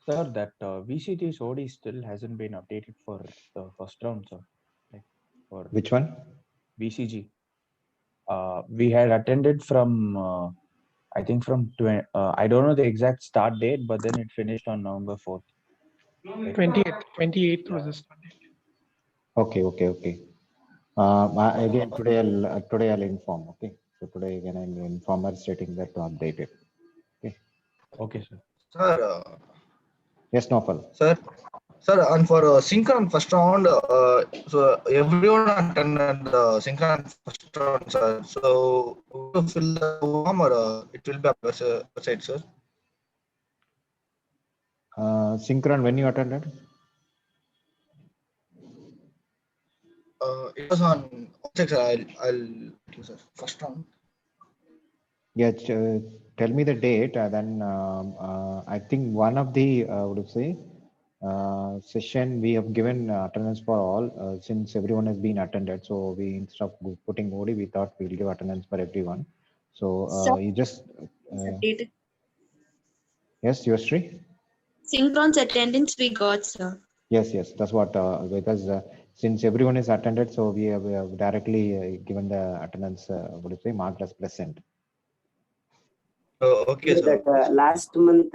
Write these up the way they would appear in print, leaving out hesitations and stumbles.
Sir, that VCT's OD still hasn't been updated for the first round, sir. Like for Which one? VCG, we had attended from I think from I don't know the exact start date, but then it finished on November 4th. Like 28th was yeah, the start date. Okay, okay, okay. Again, today I'll inform. Okay, so today again I'll inform her stating that to update it. Okay. okay, sir. Sir, Yes, Nofal. sir, and for synchron first round, so everyone attended the synchron first round, sir. So we have to fill the form, or it will be up website, sir. Synchron, when you attended? It was on. One sec, sir. Sir. First round. Yeah, tell me the date. Then I think one of the what do you say session we have given attendance for all since everyone has been attended. So we instead of putting OD, we thought we'll give attendance for everyone. So Sir, you just it's updated. yes, Yusri. Synchron's attendance we got, sir. Yes, yes, that's what because since everyone is attended, so we have directly given the attendance. What do you say, marked as present. Okay, sir. That last month,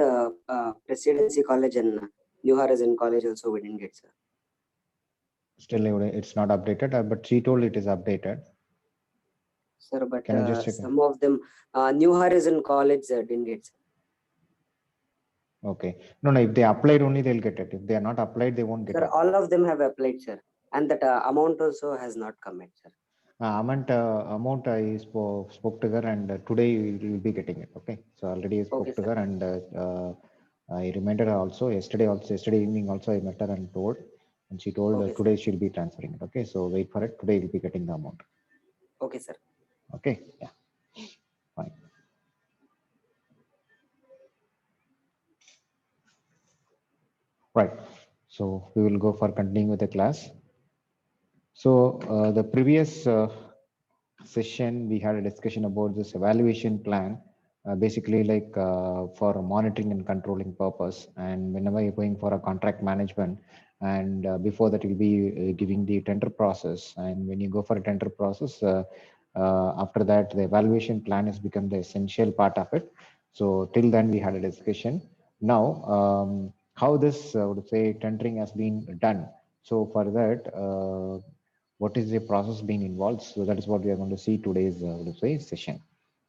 Presidency College and New Horizon College also we didn't get, sir. Still, it's not updated, but she told it is updated. Sir, but Can I just check? some of them, New Horizon College didn't get, sir. Okay. No, no. If they applied only, they'll get it. If they are not applied, they won't get Sir, it. all of them have applied, sir. And that amount also has not come yet, sir. Amount I spoke to her, and today you will be getting it. Okay. So already I spoke Okay, to sir. her, and I reminded her also yesterday. Also yesterday evening, also I met her and told, and she told Okay, today she'll be transferring it. Okay. So wait for it. Today you'll be getting the amount. Okay, sir. Okay. Yeah. Fine. Right. So we will go for continuing with the class. So the previous session, we had a discussion about this evaluation plan, basically like for monitoring and controlling purpose. And whenever you're going for a contract management, and before that you'll be giving the tender process. And when you go for a tender process, after that, the evaluation plan has become the essential part of it. So till then we had a discussion. Now, how this, would say, tendering has been done. So for that, what is the process being involved? So that is what we are going to see today's session.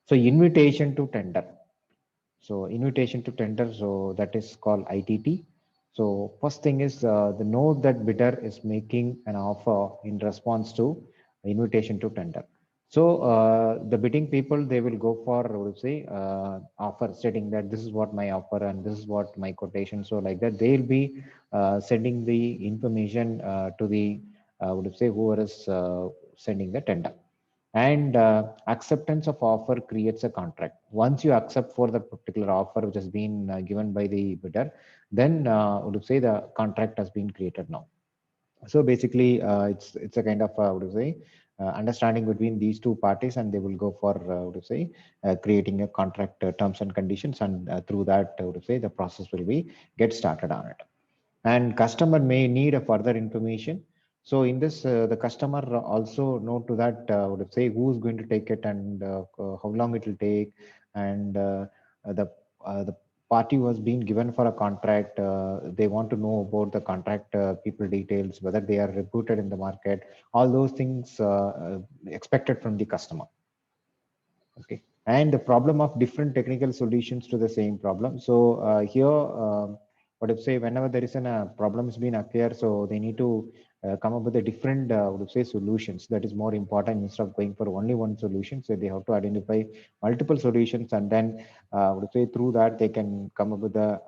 So invitation to tender. So invitation to tender. So that is called ITT. So first thing is the note that bidder is making an offer in response to invitation to tender. So the bidding people, they will go for offer stating that this is what my offer and this is what my quotation. So like that, they'll be sending the information to the whoever is sending the tender. And acceptance of offer creates a contract. Once you accept for the particular offer which has been given by the bidder, then the contract has been created now. So basically, it's a kind of understanding between these two parties, and they will go for creating a contract terms and conditions, and through that, the process will be get started on it. And customer may need a further information. So in this, the customer also know to that who's going to take it, and how long it will take, and the party was being given for a contract. They want to know about the contract people details, whether they are reputed in the market, all those things expected from the customer. Okay. And the problem of different technical solutions to the same problem. So here, what if say whenever there is a problem has been occur, so they need to come up with a different solutions. That is more important instead of going for only one solution. So they have to identify multiple solutions, and then through that they can come up with the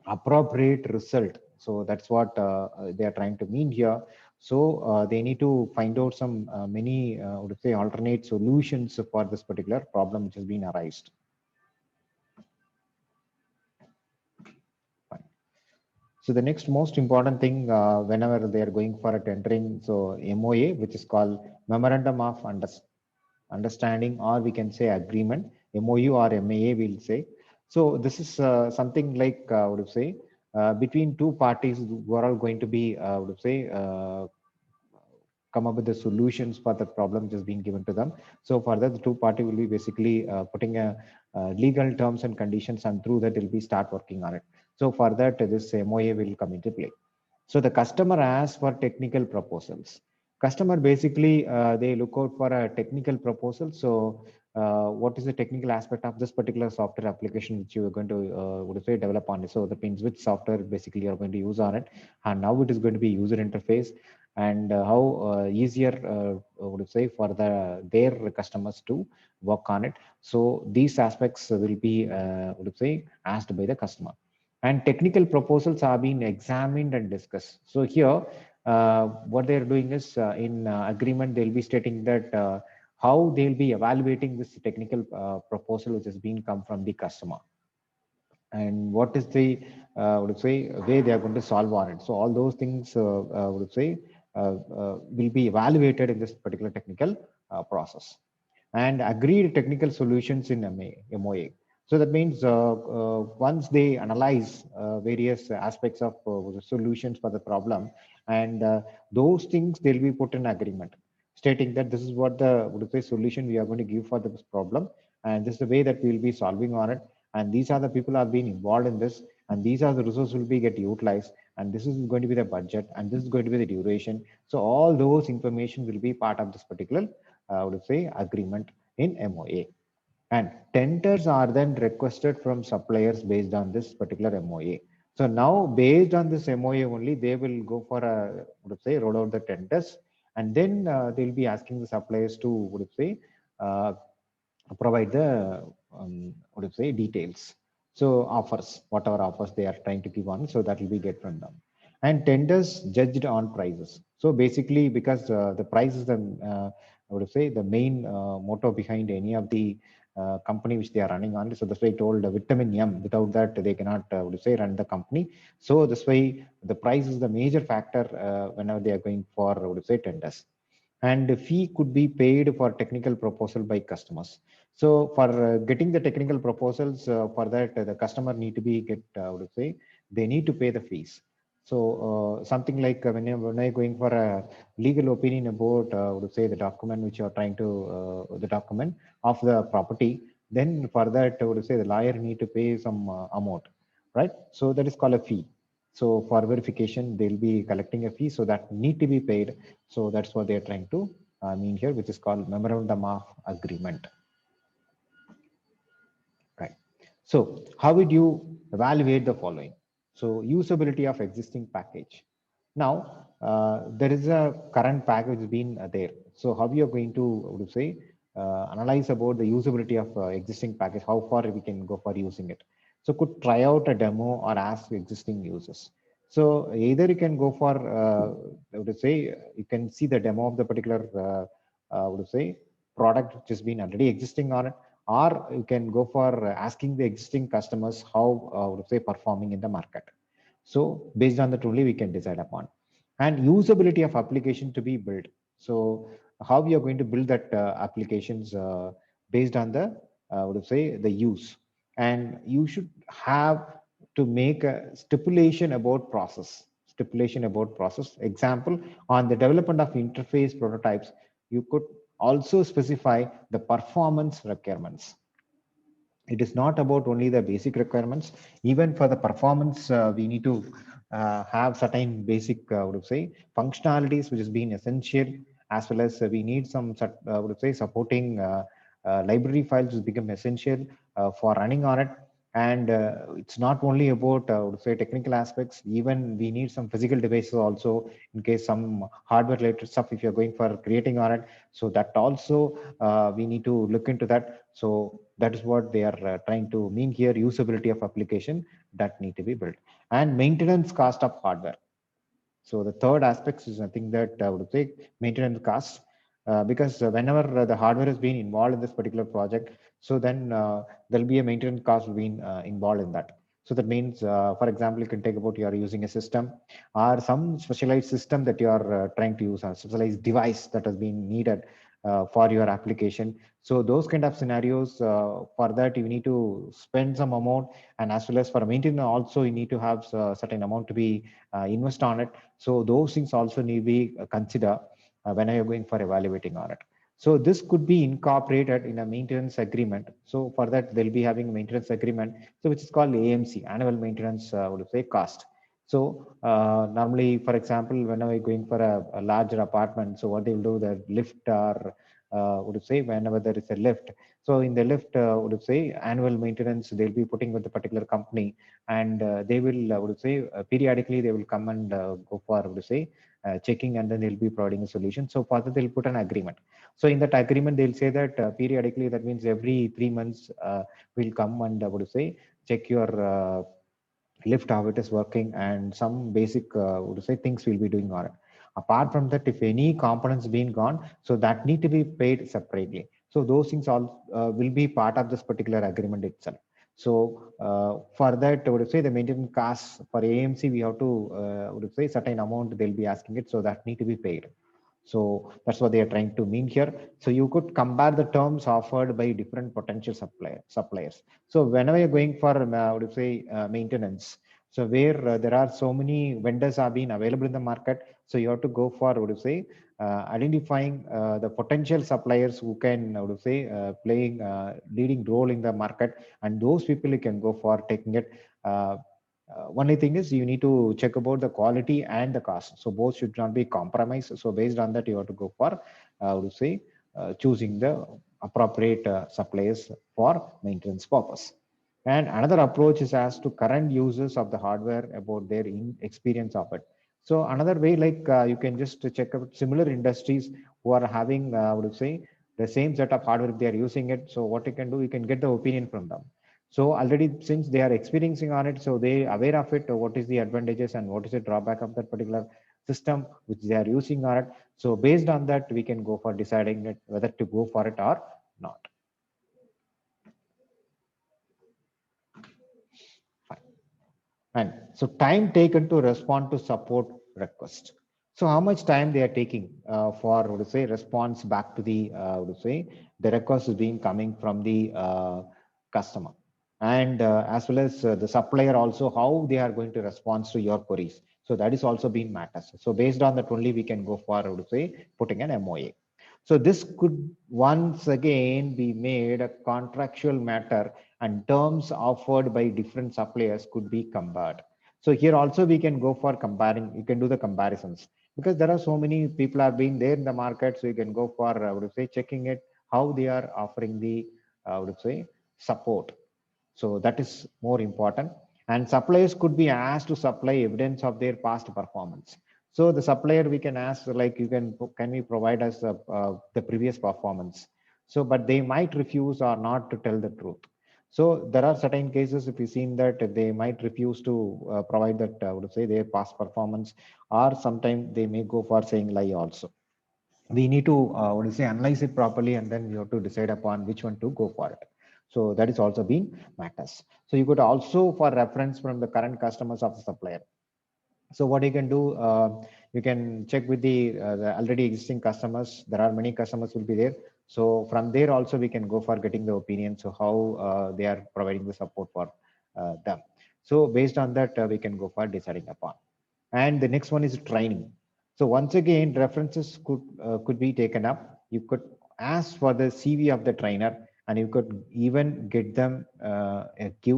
appropriate result. So that's what they are trying to mean here. So they need to find out some many alternate solutions for this particular problem which has been arised. Fine. So the next most important thing whenever they are going for a tendering, so MOA, which is called Memorandum of Understanding, or we can say agreement, MOU or MAA we'll say. So this is something like between two parties who are all going to be, would say, come up with the solutions for the problem just being given to them. So for that, the two party will be basically putting a legal terms and conditions, and through that, will be start working on it. So for that, this MOA will come into play. So the customer asks for technical proposals. Customer basically they look out for a technical proposal. So what is the technical aspect of this particular software application which you are going to would say develop on it? So that means which software basically you are going to use on it, and how it is going to be user interface, and how easier would you say for their customers to work on it. So these aspects will be would you say asked by the customer, and technical proposals are being examined and discussed. So here, what they're doing is in agreement, they'll be stating that how they'll be evaluating this technical proposal which has been come from the customer, and what is the would say way they are going to solve on it. So all those things would say will be evaluated in this particular technical process, and agreed technical solutions in MOA. So that means once they analyze various aspects of the solutions for the problem, and those things they'll be put in agreement, stating that this is what the would say solution we are going to give for this problem, and this is the way that we will be solving on it, and these are the people who have been involved in this, and these are the resources will be get utilized, and this is going to be the budget, and this is going to be the duration. So all those information will be part of this particular would say agreement in MOA, and tenders are then requested from suppliers based on this particular MOA. So now based on this MOA only, they will go for a would say roll out the tenders, and then they'll be asking the suppliers to would say uh, provide the what do you say details. So offers, whatever offers they are trying to give on, so that will be get from them. And tenders judged on prices. So basically, because the price is the I would say the main motto behind any of the company which they are running on. So that's why I told vitamin M. Without that, they cannot would say run the company. So this way, the price is the major factor whenever they are going for would say tenders, and the fee could be paid for technical proposal by customers. So for getting the technical proposals, for that the customer need to be get would say they need to pay the fees. So something like when I going for a legal opinion about would say the document which you are trying to the document of the property, then for that would say the lawyer need to pay some amount, right? So that is called a fee. So for verification, they'll be collecting a fee, so that need to be paid. So that's what they're trying to mean here, which is called memorandum of agreement. Right. So how would you evaluate the following? So usability of existing package. Now there is a current package being there. So how you are going to what do you say analyze about the usability of existing package? How far we can go for using it? So could try out a demo or ask existing users. So either you can go for what do you say you can see the demo of the particular what do you say product which has been already existing on it, or you can go for asking the existing customers how would say performing in the market. So based on that only we can decide upon, and usability of application to be built. So how we are going to build that applications based on the would say the use, and you should have to make a stipulation about process. Example, on the development of interface prototypes, you could also specify the performance requirements. It is not about only the basic requirements. Even for the performance, we need to have certain basic, would say, functionalities which has been essential, as well as we need some, would say, supporting library files which become essential for running on it. And it's not only about, would say, technical aspects. Even we need some physical devices also in case some hardware related stuff if you're going for creating on it. So that also we need to look into that. So that is what they are trying to mean here, usability of application that need to be built, and maintenance cost of hardware. So the third aspect is nothing that I would say maintenance costs, because whenever the hardware is being involved in this particular project, so then there'll be a maintenance cost being involved in that. So that means, for example, you can take about you are using a system or some specialized system that you are trying to use, a specialized device that has been needed, for your application. So those kind of scenarios, for that you need to spend some amount, and as well as for maintenance also you need to have a certain amount to be invest on it. So those things also need to be considered when you're going for evaluating on it. So this could be incorporated in a maintenance agreement. So for that they'll be having a maintenance agreement, so which is called AMC, annual maintenance would say cost. So normally, for example, whenever you're going for a larger apartment, so what they will do, the lift or would you say whenever there is a lift, so in the lift would you say annual maintenance they'll be putting with the particular company, and they will would you say periodically they will come and go for would you say checking, and then they'll be providing a solution. So for that they'll put an agreement. So in that agreement they'll say that periodically, that means every 3 months we'll come and would you say check your lift how it is working, and some basic would you say things we'll be doing on it. Apart from that, if any components been gone, so that need to be paid separately. So those things all will be part of this particular agreement itself. So for that, I would say the maintenance costs for AMC, we have to would say certain amount they'll be asking it, so that need to be paid. So that's what they are trying to mean here. So you could compare the terms offered by different potential suppliers. So whenever you're going for would you say maintenance, so where there are so many vendors are being available in the market, so you have to go for would you say identifying the potential suppliers who can would you say playing leading role in the market, and those people you can go for taking it. Only thing is you need to check about the quality and the cost. So both should not be compromised. So based on that, you have to go for, would say, choosing the appropriate suppliers for maintenance purpose. And another approach is as to current users of the hardware about their experience of it. So another way, like you can just check out similar industries who are having, would say, the same set of hardware, if they are using it. So what you can do, you can get the opinion from them. So already since they are experiencing on it, so they aware of it, what is the advantages and what is the drawback of that particular system which they are using on it. So based on that, we can go for deciding it, whether to go for it or not. Fine. And so time taken to respond to support request. So how much time they are taking for, would say, response back to the, would say, the request is being coming from the customer. And as well as the supplier also, how they are going to respond to your queries. So that is also being matters. So based on that only we can go forward to say putting an MOA. So this could once again be made a contractual matter, and terms offered by different suppliers could be compared. So here also we can go for comparing, you can do the comparisons, because there are so many people are being there in the market. So you can go for, I would say, checking it, how they are offering the, I would say, support. So that is more important. And suppliers could be asked to supply evidence of their past performance. So the supplier, we can ask, like, can we provide us the previous performance? So, but they might refuse or not to tell the truth. So there are certain cases, if you've seen that they might refuse to provide that, I would say, their past performance, or sometimes they may go for saying lie also. We need to, what do you say, analyze it properly, and then you have to decide upon which one to go for it. So that is also being matters. So you could also for reference from the current customers of the supplier. So what you can do, you can check with the already existing customers. There are many customers will be there. So from there also we can go for getting the opinion. So how they are providing the support for them. So based on that, we can go for deciding upon. And the next one is training. So once again, references could be taken up. You could ask for the CV of the trainer, and you could even get them give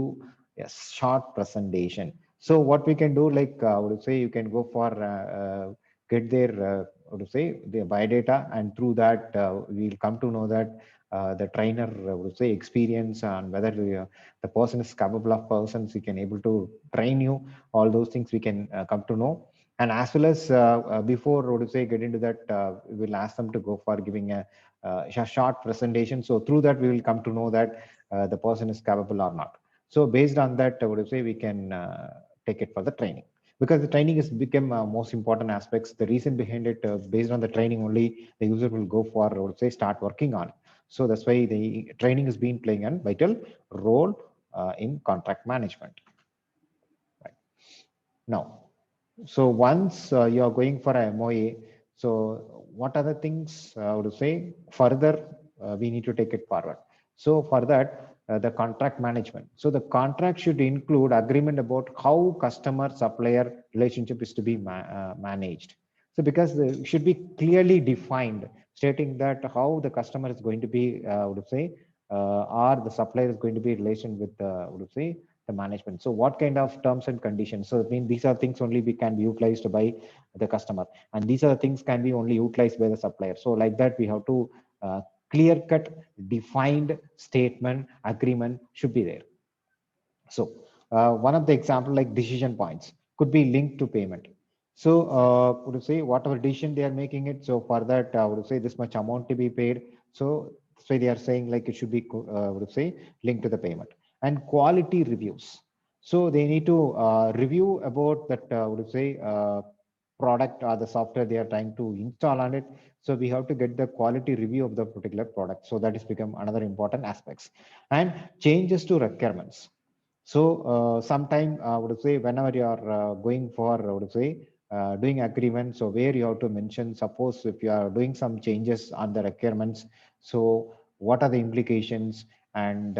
a short presentation. So what we can do, like I would say, you can go for get their what to say, their biodata, and through that we'll come to know that the trainer would say experience, and whether the person is capable of persons, he can able to train you. All those things we can come to know. And as well as before, what to say, get into that, we'll ask them to go for giving a short presentation. So through that, we will come to know that the person is capable or not. So based on that, I would say we can take it for the training, because the training has become most important aspects. The reason behind it, based on the training only, the user will go for, I would say, start working on. So that's why the training has been playing a vital role in contract management. Right. Now, so once you are going for a MOA, so what other things would say further we need to take it forward. So for that, the contract management. So the contract should include agreement about how customer supplier relationship is to be managed. So because it should be clearly defined, stating that how the customer is going to be, would say, or the supplier is going to be relation with, would say, the management. So what kind of terms and conditions? So I mean, these are things only we can be utilized by the customer, and these are things can be only utilized by the supplier. So like that, we have to clear cut defined statement agreement should be there. So one of the example like decision points could be linked to payment. So would you say whatever decision they are making it, so for that would you say this much amount to be paid. So that's why they are saying like it should be would you say linked to the payment. And quality reviews. So they need to review about that would you say product or the software they are trying to install on it. So we have to get the quality review of the particular product. So that has become another important aspects. And changes to requirements. So sometime I would say whenever you are going for I would say doing agreement, so where you have to mention, suppose if you are doing some changes on the requirements, so what are the implications, and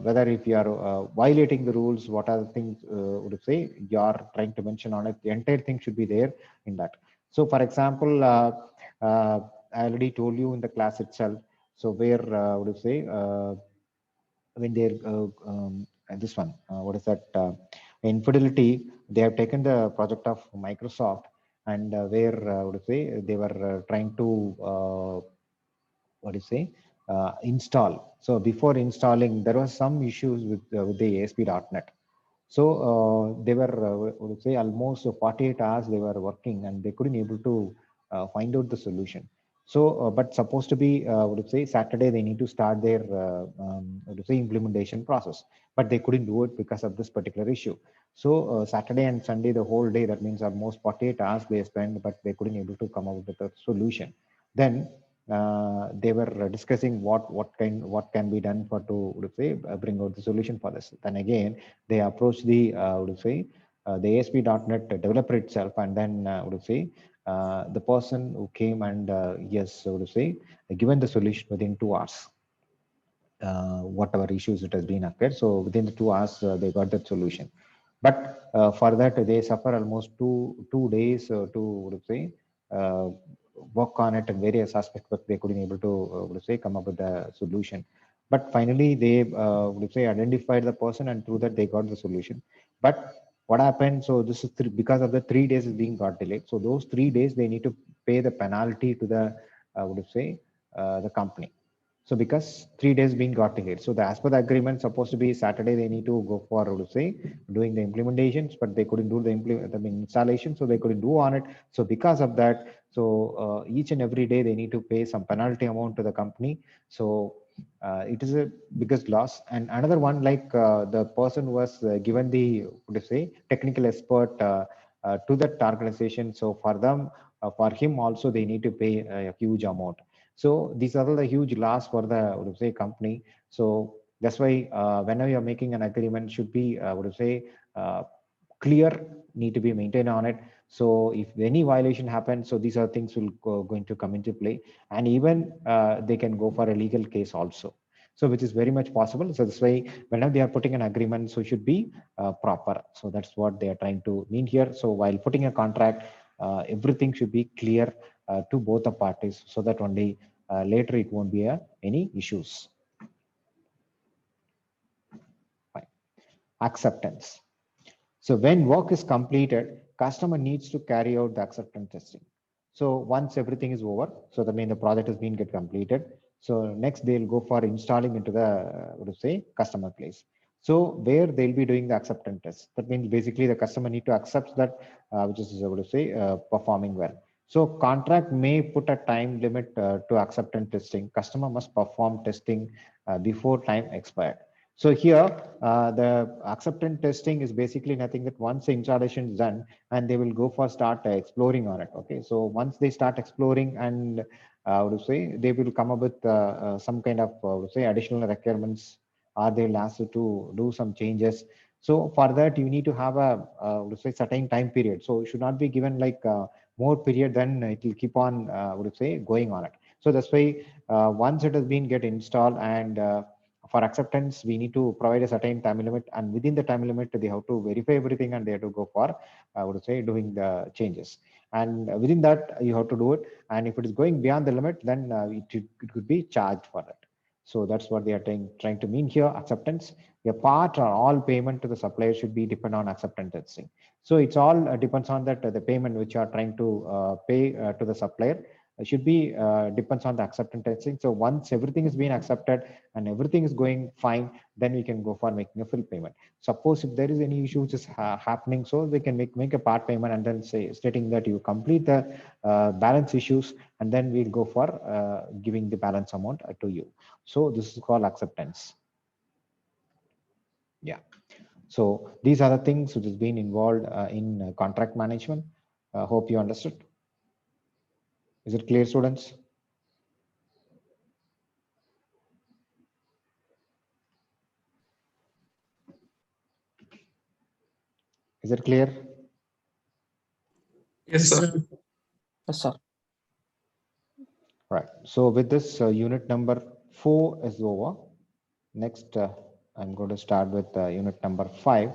whether if you are violating the rules, what are the things would say you are trying to mention on it. The entire thing should be there in that. So for example, I already told you in the class itself. So where would you say when they're this one what is that infidelity, they have taken the project of Microsoft, and where would you say they were trying to what do you say install. So before installing there was some issues with the ASP.NET. So they were what do you say almost 48 hours they were working, and they couldn't able to find out the solution. So but supposed to be what do you say Saturday they need to start their what do you say implementation process, but they couldn't do it because of this particular issue. So Saturday and Sunday the whole day, that means almost 48 hours they spent, but they couldn't able to come up with a solution. Then they were discussing what can be done for to would say bring out the solution for this. Then again they approached the would say the ASP.NET developer itself, and then would say the person who came and yes would say given the solution within 2 hours. Whatever issues it has been occurred, so within the 2 hours they got that solution. But for that they suffer almost two days to would say uh, work on it in various aspects, but they couldn't able to would say come up with the solution. But finally they would say identified the person, and through that they got the solution. But what happened, so this is because of the 3 days is being got delayed, so those 3 days they need to pay the penalty to the would say the company. So because 3 days been got delayed, so the as per the agreement supposed to be Saturday they need to go for to say doing the implementations, but they couldn't do the installation, so they couldn't do on it. So because of that, so each and every day they need to pay some penalty amount to the company. So it is a biggest loss. And another one, like the person was given the what to say technical expert to that organization. So for them, for him also they need to pay a huge amount. So these are the huge loss for the what do you say company. So that's why whenever you're making an agreement, should be what do you say clear, need to be maintained on it. So if any violation happens, so these are things will going to come into play, and even they can go for a legal case also. So which is very much possible. So this way, whenever they are putting an agreement, so it should be proper. So that's what they are trying to mean here. So while putting a contract, everything should be clear to both the parties, so that only later it won't be any issues. Fine. Acceptance. So when work is completed, customer needs to carry out the acceptance testing. So once everything is over, so that means the project has been get completed. So next they'll go for installing into the what to say customer place. So where they'll be doing the acceptance test. That means basically the customer need to accept that which is what to say performing well. So contract may put a time limit to acceptance testing. Customer must perform testing before time expired. So here, the acceptance testing is basically nothing that once the installation is done, and they will go for start exploring on it. Okay, so once they start exploring, and what to say, they will come up with some kind of say additional requirements, or they'll ask you to do some changes. So for that, you need to have a say certain time period. So it should not be given like more period, then it will keep on, would you say, going on it. So that's why once it has been get installed, and for acceptance, we need to provide a certain time limit, and within the time limit, they have to verify everything and they have to go for, I would say, doing the changes. And within that, you have to do it. And if it is going beyond the limit, then it could be charged for that. So that's what they are trying to mean here, acceptance. A part or all payment to the supplier should be depend on acceptance testing. So it's all depends on that the payment which you are trying to pay to the supplier should be depends on the acceptance testing. So once everything is being accepted and everything is going fine, then we can go for making a full payment. Suppose if there is any issue which is happening, so we can make a part payment and then say stating that you complete the balance issues, and then we'll go for giving the balance amount to you. So this is called acceptance. Yeah. So these are the things which has been involved in contract management. Hope you understood. Is it clear, students? Is it clear? Yes, sir. Yes, sir. Right. So with this, unit number 4 is over. Next, I'm going to start with unit number 5.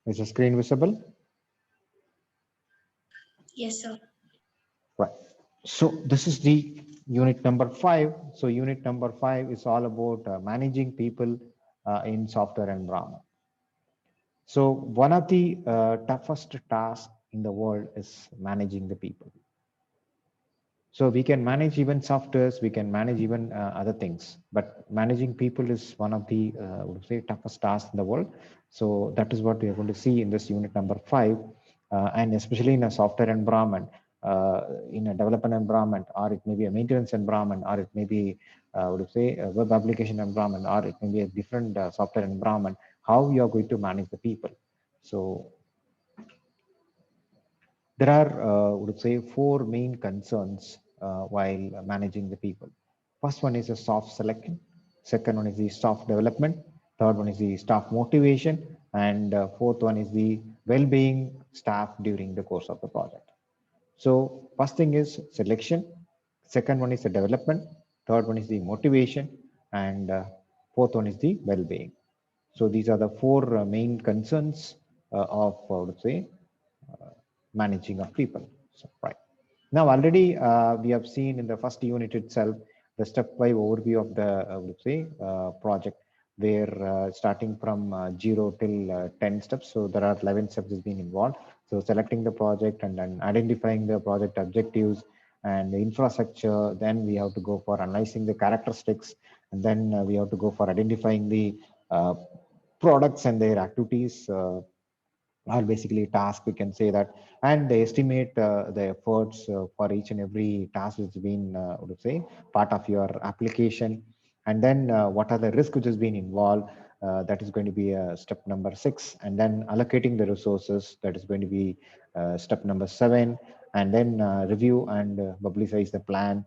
Is the screen visible? Yes, sir. Right. So this is the unit number 5. So unit number 5 is all about managing people in software environment. So one of the toughest tasks in the world is managing the people. So we can manage even softwares, we can manage even other things, but managing people is one of the would say toughest tasks in the world. So that is what we are going to see in this unit number 5, and especially in a software environment, in a development environment, or it may be a maintenance environment, or it may be would say a web application environment, or it may be a different software environment. How you are going to manage the people? So there are, would say, 4 main concerns while managing the people. First one is a staff selection. Second one is the staff development. Third one is the staff motivation. And fourth one is the well-being staff during the course of the project. So first thing is selection. Second one is the development. Third one is the motivation. And fourth one is the well-being. So these are the 4 main concerns of, would say, managing of people. So, right. Now already we have seen in the first unit itself the step-wise overview of the let's say project, where starting from 0 till 10 steps. So there are 11 steps has been involved. So selecting the project and then identifying the project objectives and the infrastructure. Then we have to go for analyzing the characteristics, and then we have to go for identifying the products and their activities. Are basically task, we can say that, and they estimate the efforts for each and every task which has been would say part of your application, and then what are the risks which has been involved, that is going to be step number 6, and then allocating the resources, that is going to be step number 7, and then review and publicize the plan,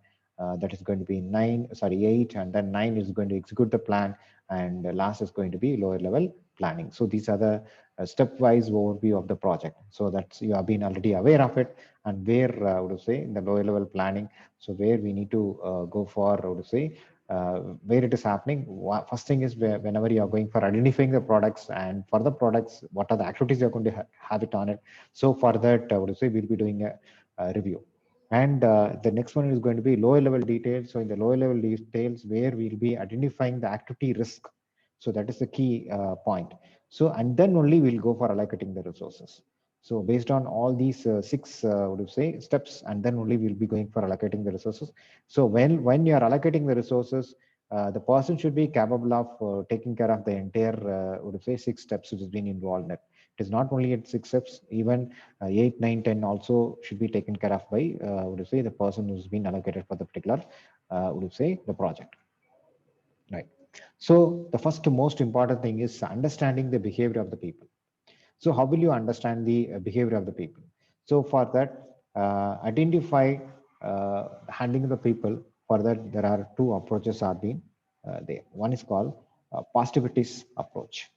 that is going to be 8, and then 9 is going to execute the plan, and last is going to be lower level planning. So these are the stepwise overview of the project. So that's, you have been already aware of it, and where I would say in the lower level planning, so where we need to go for, I would say, where it is happening. First thing is whenever you are going for identifying the products, and for the products, what are the activities you're going to have it on it. So for that, I would say we'll be doing a review. And the next one is going to be lower level details. So in the lower level details, where we'll be identifying the activity risk. So that is the key point. So, and then only we'll go for allocating the resources. So based on all these 6, would you say, steps, and then only we'll be going for allocating the resources. So when you are allocating the resources, the person should be capable of taking care of the entire, would say, 6 steps which has been involved in it. It is not only at 6 steps, even 8, 9, 10 also should be taken care of by, would say, the person who's been allocated for the particular, would say, the project. Right. So the first most important thing is understanding the behavior of the people. So how will you understand the behavior of the people? So for that, identify handling the people. For that, there are two approaches are being there. One is called positivities approach.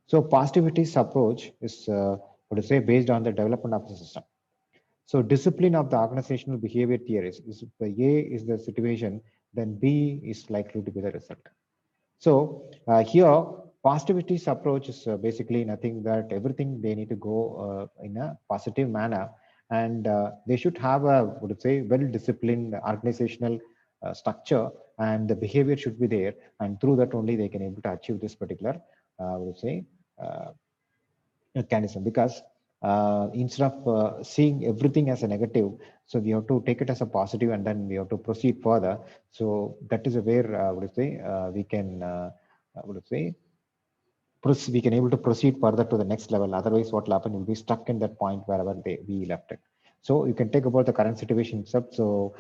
So positivities approach is what to say based on the development of the system. So discipline of the organizational behavior theories is if the A is the situation, then B is likely to be the result. So here, positivities approach is basically nothing that everything they need to go in a positive manner, and they should have a, would say, well-disciplined organizational structure, and the behavior should be there, and through that only they can able to achieve this particular, would say, uh, mechanism. Because instead of seeing everything as a negative, so we have to take it as a positive and then we have to proceed further. So that is where would say we can would say we can able to proceed further to the next level. Otherwise what will happen, will be stuck in that point wherever we left it. So you can take about the current situation itself. So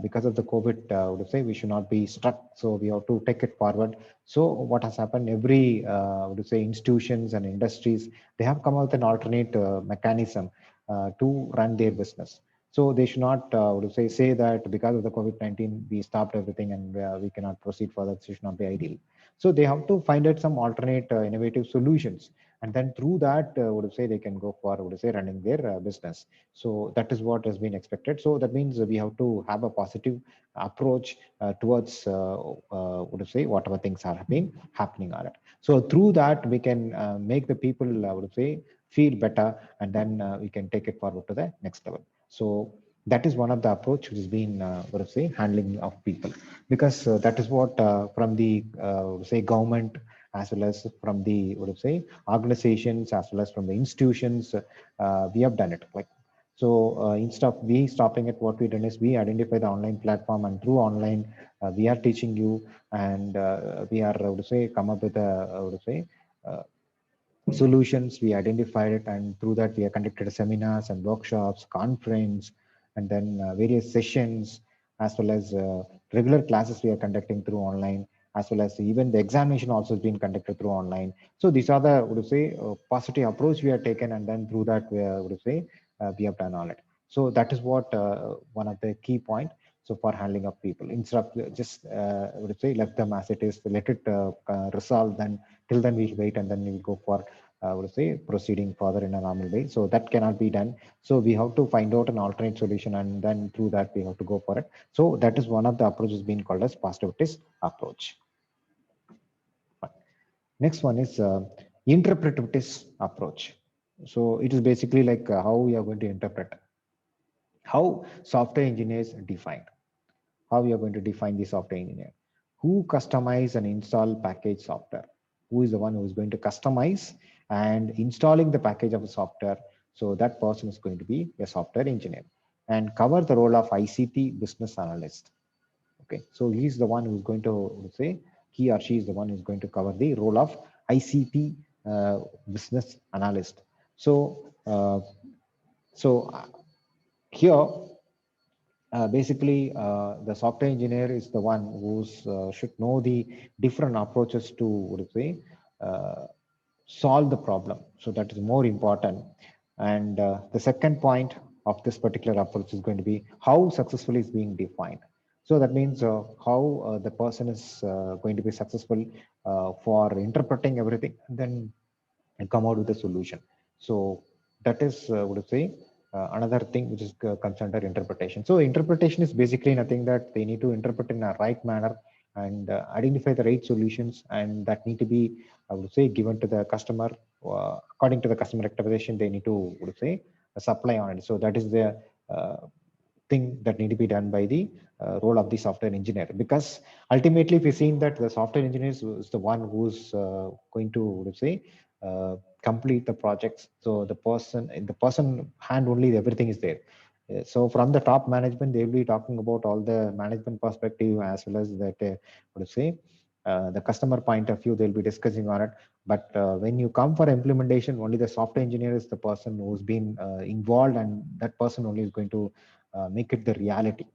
because of the COVID, would say we should not be stuck. So we have to take it forward. So what has happened, every would say institutions and industries, they have come out with an alternate mechanism to run their business. So they should not would say that because of the COVID-19 we stopped everything and we cannot proceed further. It should not be ideal. So they have to find out some alternate innovative solutions, and then through that, would say they can go for, would say, running their business. So that is what has been expected. So that means we have to have a positive approach towards, would say, whatever things are been happening on it. So through that, we can make the people, would say, feel better, and then we can take it forward to the next level. So that is one of the approach which has been, what say, handling of people, because that is what from the say government, as well as from the, what say, organizations, as well as from the institutions, we have done it. Like, so instead of we stopping at, what we done is we identify the online platform, and through online we are teaching you, and we are, would say, come up with a, would say, uh, solutions. We identified it, and through that we have conducted seminars and workshops, conference, and then various sessions, as well as regular classes we are conducting through online, as well as even the examination also has been conducted through online. So these are the, would say, positive approach we have taken, and then through that we would say we have done all it. So that is what one of the key point. So for handling of people, instead of just would say let them as it is, let it resolve, then till then we wait, and then we go for would say proceeding further in a normal way. So that cannot be done. So we have to find out an alternate solution, and then through that we have to go for it. So that is one of the approaches being called as positivities approach. Next one is interpretivities approach. So it is basically like how we are going to interpret, how software engineers defined, how we are going to define the software engineer, who customize and install package software, who is the one who is going to customize and installing the package of a software. So that person is going to be a software engineer, and cover the role of ICT business analyst. Okay, so he's the one who's going to say, he or she is the one who's going to cover the role of ICT business analyst. So here basically the software engineer is the one who should know the different approaches to, what do you say, solve the problem. So that is more important. And the second point of this particular approach is going to be how successfully is being defined. So that means how the person is going to be successful for interpreting everything, and then come out with a solution. So that is, would you say, another thing which is concerned under interpretation. So interpretation is basically nothing that they need to interpret in a right manner, and identify the right solutions, and that need to be, I would say, given to the customer according to the customer expectation. They need to, would say, supply on it. So that is the thing that need to be done by the role of the software engineer, because ultimately if you've seen that the software engineer is the one who's going to, would say, complete the projects. So the person in the person hand only everything is there. So from the top management, they will be talking about all the management perspective as well as that, what to say, the customer point of view, they'll be discussing on it. But when you come for implementation, only the software engineer is the person who's been involved, and that person only is going to make it the reality.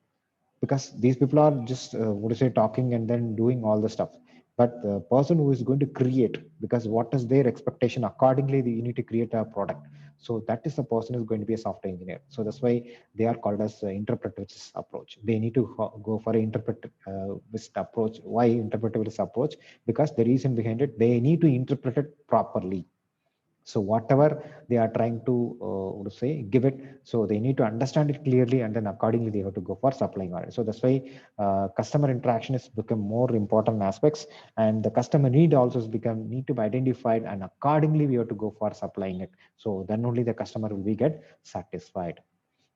Because these people are just what to say, talking and then doing all the stuff. But the person who is going to create, because what is their expectation, accordingly you need to create a product. So that is the person who is going to be a software engineer. So that's why they are called as interpretivist approach. They need to go for an interpretivist approach. Why interpretivist approach? Because the reason behind it, they need to interpret it properly. So whatever they are trying to say, give it, so they need to understand it clearly, and then accordingly they have to go for supplying on it. So that's why customer interaction has become more important aspects, and the customer need also has become need to be identified, and accordingly we have to go for supplying it. So then only the customer will be get satisfied.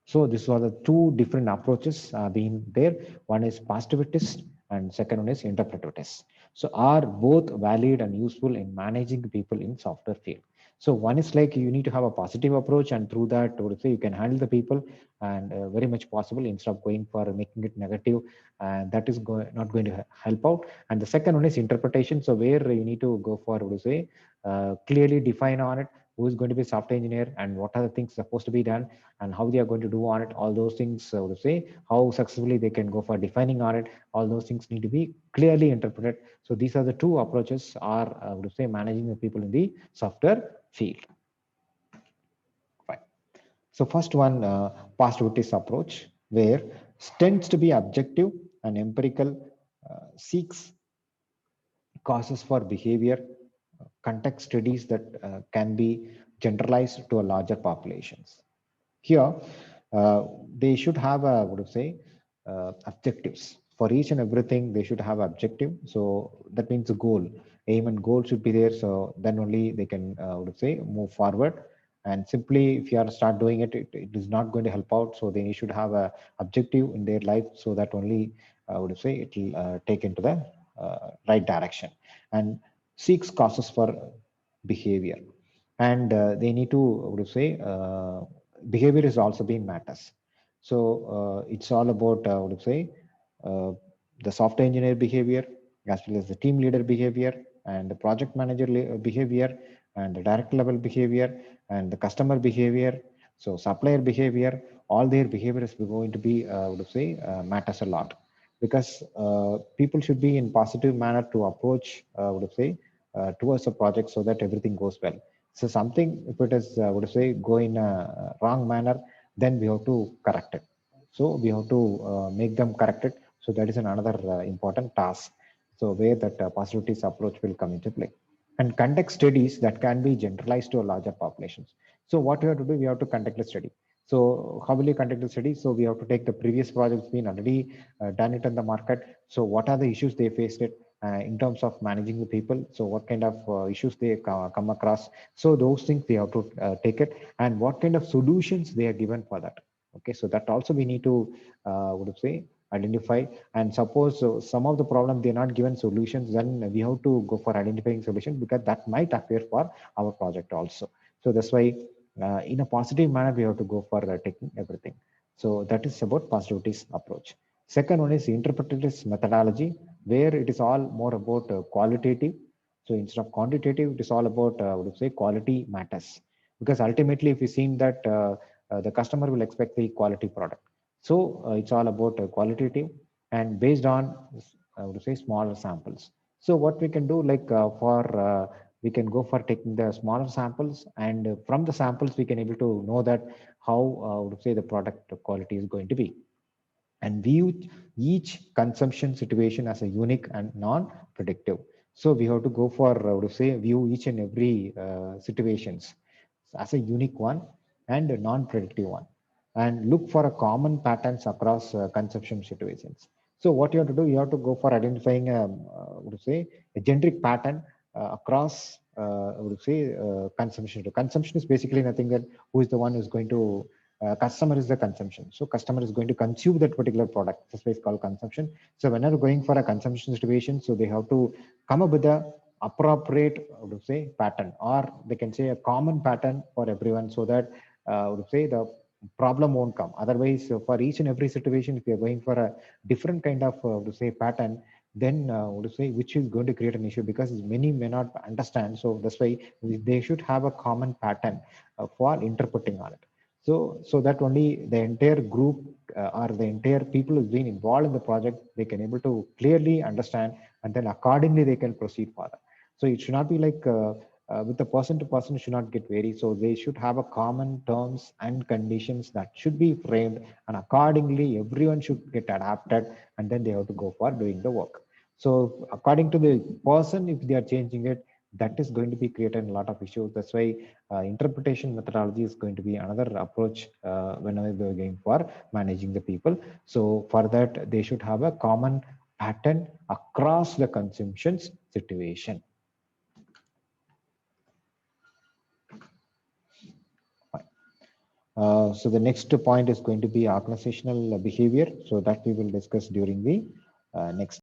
So this was the two different approaches being there. One is positivist and second one is interpretivist. So are both valid and useful in managing people in software field. So one is like you need to have a positive approach, and through that, I would say, you can handle the people, and very much possible instead of going for making it negative, and that is not going to help out. And the second one is interpretation. So where you need to go for, I would say, clearly define on it who is going to be software engineer and what are the things supposed to be done and how they are going to do on it. All those things, I would say, how successfully they can go for defining on it. All those things need to be clearly interpreted. So these are the two approaches are, I would say, managing the people in the software field. Fine. So first one, positivist approach, where tends to be objective and empirical, seeks causes for behavior, context studies that can be generalized to a larger populations. Here, they should have a, what to say, objectives for each and everything. They should have objective. So that means a goal, aim and goal should be there. So then only they can, what to say, move forward. And simply, if you are start doing it, it is not going to help out. So they should have a objective in their life, so that only, I would say, it will take into the right direction, and seeks causes for behavior. And they need to, what to say, behavior is also being matters. So it's all about, what to say, uh, the software engineer behavior, as well as the team leader behavior, and the project manager behavior, and the director level behavior, and the customer behavior. So supplier behavior, all their behavior is going to be, what to say, matters a lot, because people should be in positive manner to approach, what to say, towards a project, so that everything goes well. So something, if it is, what to say, go in a wrong manner, then we have to correct it. So we have to make them correct it. So that is another important task. So where that possibilities approach will come into play. And conduct studies that can be generalized to a larger populations. So what we have to do, we have to conduct a study. So how will you conduct the study? So we have to take the previous projects been already done it in the market. So what are the issues they faced it in terms of managing the people? So what kind of issues they come across? So those things they have to take it, and what kind of solutions they are given for that. Okay, so that also we need to, what to say, identify. And suppose some of the problem they're not given solutions, then we have to go for identifying solutions, because that might appear for our project also. So that's why in a positive manner we have to go for taking everything. So that is about positivities approach. Second one is interpretivist methodology, where it is all more about qualitative. So instead of quantitative, it is all about, what to say, quality matters. Because ultimately, if you seen that the customer will expect the quality product. So it's all about qualitative, and based on, I would say, smaller samples. So what we can do, like we can go for taking the smaller samples, and from the samples we can able to know that how, I would say, the product quality is going to be, and view each consumption situation as a unique and non-predictive. So we have to go for, I would say, view each and every situations as a unique one and a non-predictive one, and look for a common patterns across consumption situations. So what you have to do, you have to go for identifying what to say, a generic pattern across, I would say, consumption. Consumption is basically nothing that who is the one who is going to, customer is the consumption. So customer is going to consume that particular product. That's why it's called consumption. So whenever going for a consumption situation, so they have to come up with a appropriate, I would say, pattern, or they can say a common pattern for everyone, so that I would say the problem won't come. Otherwise, for each and every situation, if you're going for a different kind of to say pattern, then to say which is going to create an issue, because many may not understand. So that's why they should have a common pattern for interpreting on it. So that only the entire group or the entire people who's been involved in the project, they can able to clearly understand, and then accordingly they can proceed further. So it should not be like with the person to person should not get varied. So they should have a common terms and conditions that should be framed, and accordingly everyone should get adapted, and then they have to go for doing the work. So according to the person, if they are changing it, that is going to be creating a lot of issues. That's why interpretation methodology is going to be another approach whenever they're going for managing the people. So for that, they should have a common pattern across the consumptions situation. So the next point is going to be organizational behavior. So that we will discuss during the next